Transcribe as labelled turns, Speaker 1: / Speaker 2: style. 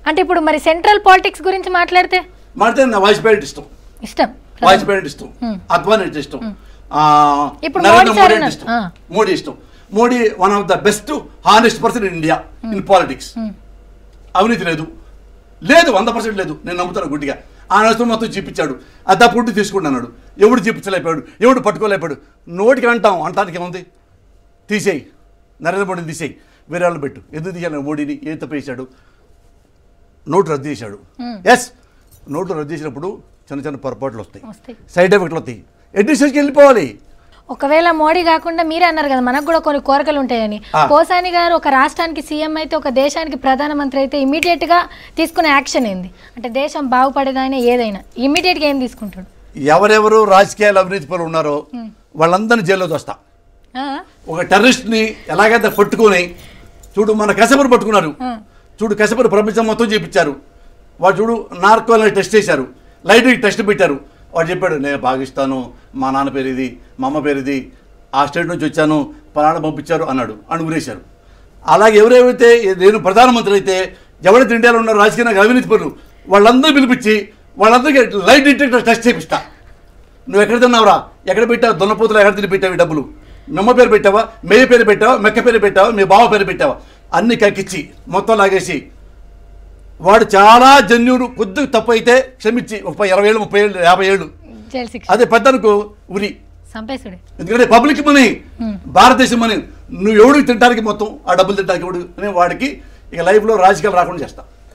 Speaker 1: అంటే ఇప్పుడు మరి సెంట్రల్ పాలిటిక్స్ గురించి మాట్లాడితే
Speaker 2: నా వాజ్పేయి ఇష్టం, వాజ్పేయి ఇష్టం, అద్వానీ ఇష్టం, నరేంద్ర మోడీ ఇష్టం, మోడీ ఇష్టం. Modi one of the best honest person in India in politics. అవినీతి లేదు, 100% లేదు. నేను నమ్ముతాను గుడ్డిగా. ఆ నష్టం మొత్తం చూపించాడు. అది పుట్టి తీసుకుంటున్నాడు. ఎవడు చూపించలేపాడు, ఎవడు పట్టుకోలేపాడు. నోటికి అంటానికి ఏముంది? తీసేయి, నరేంద్ర మోడీని తీసేయి, వేరే వాళ్ళు పెట్టు. ఎందుకు తీయాలి మోడీని? ఏం తప్పు చేశాడు? నోటు రద్దు చేశాడు. ఎస్, నోటు రద్దు చేసినప్పుడు చిన్న పొరపాట్లు వస్తాయి, సైడ్ ఎఫెక్ట్లు వస్తాయి. ఎడ్యుకేషన్కి వెళ్ళిపోవాలి.
Speaker 1: ఒకవేళ మోడీ కాకుండా మీరే అన్నారు కదా మనకు కూడా కొన్ని కోరికలు ఉంటాయని. పోసాని గారు ఒక రాష్ట్రానికి సీఎం అయితే, ఒక దేశానికి ప్రధానమంత్రి అయితే ఇమీడియట్ గా తీసుకునే యాక్షన్ ఏంది? అంటే దేశం బాగుపడేదైనా ఏదైనా ఇమీడియట్ గా ఏం తీసుకుంటాడు?
Speaker 2: ఎవరెవరు రాజకీయాలు అవినీతి పనులు ఉన్నారో వాళ్ళందరినీ జైల్లో దోస్తా. ఒక టెర్రరిస్ట్ ని ఎలాగైతే పట్టుకుని, చూడు మన కసబరు పట్టుకున్నారు, చూడు కసబరు ప్రపంచం మొత్తం చేపించారు. వాడు చూడు నార్కో టెస్ట్ చేశారు, లైట్ టెస్ట్ పెట్టారు. వాడు చెప్పాడు, నేను పాకిస్తాను, మా నాన్న పేరు ఇది, మా అమ్మ పేరు ఇది, ఆ స్టేట్ నుంచి వచ్చాను, పలానా పంపించారు అన్నాడు, అని ఊరేశారు. అలాగే ఎవరైతే నేను ప్రధానమంత్రి అయితే ఎవరైతే ఇండియాలో ఉన్నారో రాజకీయ అవినీతి పనులు వాళ్ళందరూ పిలిపించి వాళ్ళందరికీ లైట్ డిటెక్టర్ టెస్ట్ చేపిస్తా. నువ్వు ఎక్కడ తిన్నావురా, ఎక్కడ పెట్టావు, దున్నపోతులు ఎక్కడ తిని పెట్టావు, ఈ డబ్బులు మీ అమ్మ పేరు పెట్టావా, మేయ పేరు పెట్టావా, మెక్క పేరు పెట్టావా, మీ బావ పేరు పెట్టావా, అన్ని కక్కిచ్చి మొత్తం లాగేసి, వాడు చాలా జన్యుడు, కొద్దిగా తప్పు అయితే క్షమించి 20 ఏళ్ళు 30 ఏళ్ళు 50 ఏళ్ళు, అదే పెద్దనుకో ఉరి
Speaker 1: సంపేసుడే.
Speaker 2: ఎందుకంటే పబ్లిక్ మనీ, భారతదేశం మనీ, నువ్వు ఎవడికి తింటానికి మొత్తం ఆ డబ్బులు తింటానికి ఎవడు అని వాడికి ఇక లైఫ్లో రాజకీయాలు రాకుండా చేస్తా.